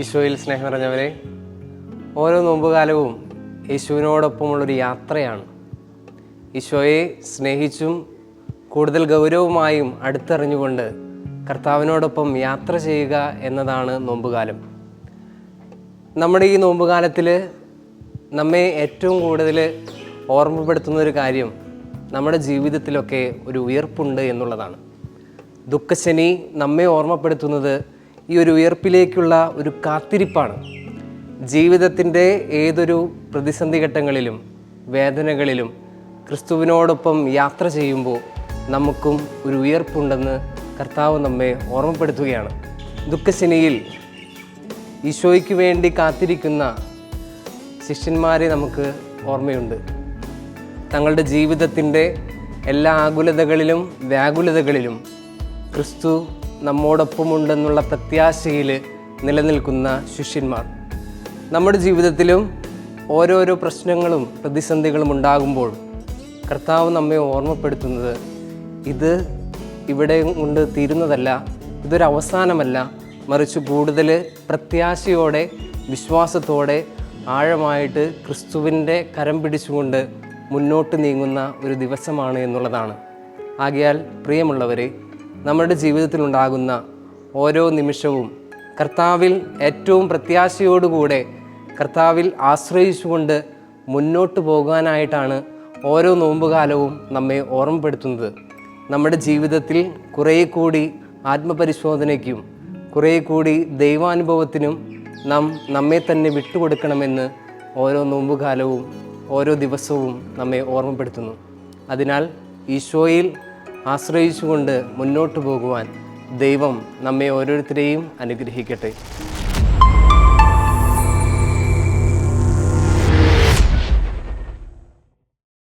ഈശോയിൽ സ്നേഹം നിറഞ്ഞവരെ, ഓരോ നോമ്പുകാലവും യേശുവിനോടൊപ്പമുള്ളൊരു യാത്രയാണ്. ഈശോയെ സ്നേഹിച്ചും കൂടുതൽ ഗൗരവമായും അടുത്തറിഞ്ഞുകൊണ്ട് കർത്താവിനോടൊപ്പം യാത്ര ചെയ്യുക എന്നതാണ് നോമ്പുകാലം. നമ്മുടെ ഈ നോമ്പുകാലത്തിൽ നമ്മെ ഏറ്റവും കൂടുതൽ ഓർമ്മപ്പെടുത്തുന്നൊരു കാര്യം നമ്മുടെ ജീവിതത്തിലൊക്കെ ഒരു ഉയർപ്പുണ്ട് എന്നുള്ളതാണ്. ദുഃഖശനി നമ്മെ ഓർമ്മപ്പെടുത്തുന്നത് ഈ ഒരു ഉയർപ്പിലേക്കുള്ള ഒരു കാത്തിരിപ്പാണ്. ജീവിതത്തിൻ്റെ ഏതൊരു പ്രതിസന്ധി ഘട്ടങ്ങളിലും വേദനകളിലും ക്രിസ്തുവിനോടൊപ്പം യാത്ര ചെയ്യുമ്പോൾ നമുക്കും ഒരു ഉയർപ്പുണ്ടെന്ന് കർത്താവ് നമ്മെ ഓർമ്മപ്പെടുത്തുകയാണ്. ദുഃഖശനിയിൽ ഈശോയ്ക്ക് വേണ്ടി കാത്തിരിക്കുന്ന ശിഷ്യന്മാരെ നമുക്ക് ഓർമ്മയുണ്ട്. തങ്ങളുടെ ജീവിതത്തിൻ്റെ എല്ലാ ആകുലതകളിലും വ്യാകുലതകളിലും ക്രിസ്തു നമ്മോടൊപ്പമുണ്ടെന്നുള്ള പ്രത്യാശയിൽ നിലനിൽക്കുന്ന ശിഷ്യന്മാർ. നമ്മുടെ ജീവിതത്തിലും ഓരോരോ പ്രശ്നങ്ങളും പ്രതിസന്ധികളും ഉണ്ടാകുമ്പോൾ കർത്താവ് നമ്മെ ഓർമ്മപ്പെടുത്തുന്നത് ഇത് ഇവിടെ കൊണ്ട് തീരുന്നതല്ല, ഇതൊരു അവസാനമല്ല, മറിച്ച് കൂടുതൽ പ്രത്യാശയോടെ വിശ്വാസത്തോടെ ആഴമായിട്ട് ക്രിസ്തുവിൻ്റെ കരം പിടിച്ചുകൊണ്ട് മുന്നോട്ട് നീങ്ങുന്ന ഒരു ദിവസമാണ് എന്നുള്ളതാണ്. ആകയാൽ പ്രിയമുള്ളവരെ, നമ്മുടെ ജീവിതത്തിലുണ്ടാകുന്ന ഓരോ നിമിഷവും കർത്താവിൽ ഏറ്റവും പ്രത്യാശയോടുകൂടെ കർത്താവിൽ ആശ്രയിച്ചുകൊണ്ട് മുന്നോട്ട് പോകാനായിട്ടാണ് ഓരോ നോമ്പുകാലവും നമ്മെ ഓർമ്മപ്പെടുത്തുന്നത്. നമ്മുടെ ജീവിതത്തിൽ കുറേ കൂടി ആത്മപരിശോധനയ്ക്കും കുറേ കൂടി ദൈവാനുഭവത്തിനും നമ്മെ തന്നെ വിട്ടുകൊടുക്കണമെന്ന് ഓരോ നോമ്പുകാലവും ഓരോ ദിവസവും നമ്മെ ഓർമ്മപ്പെടുത്തുന്നു. അതിനാൽ ഈശോയിൽ ആശ്രയിച്ചുകൊണ്ട് മുന്നോട്ട് പോകുവാൻ ദൈവം നമ്മെ ഓരോരുത്തരെയും അനുഗ്രഹിക്കട്ടെ.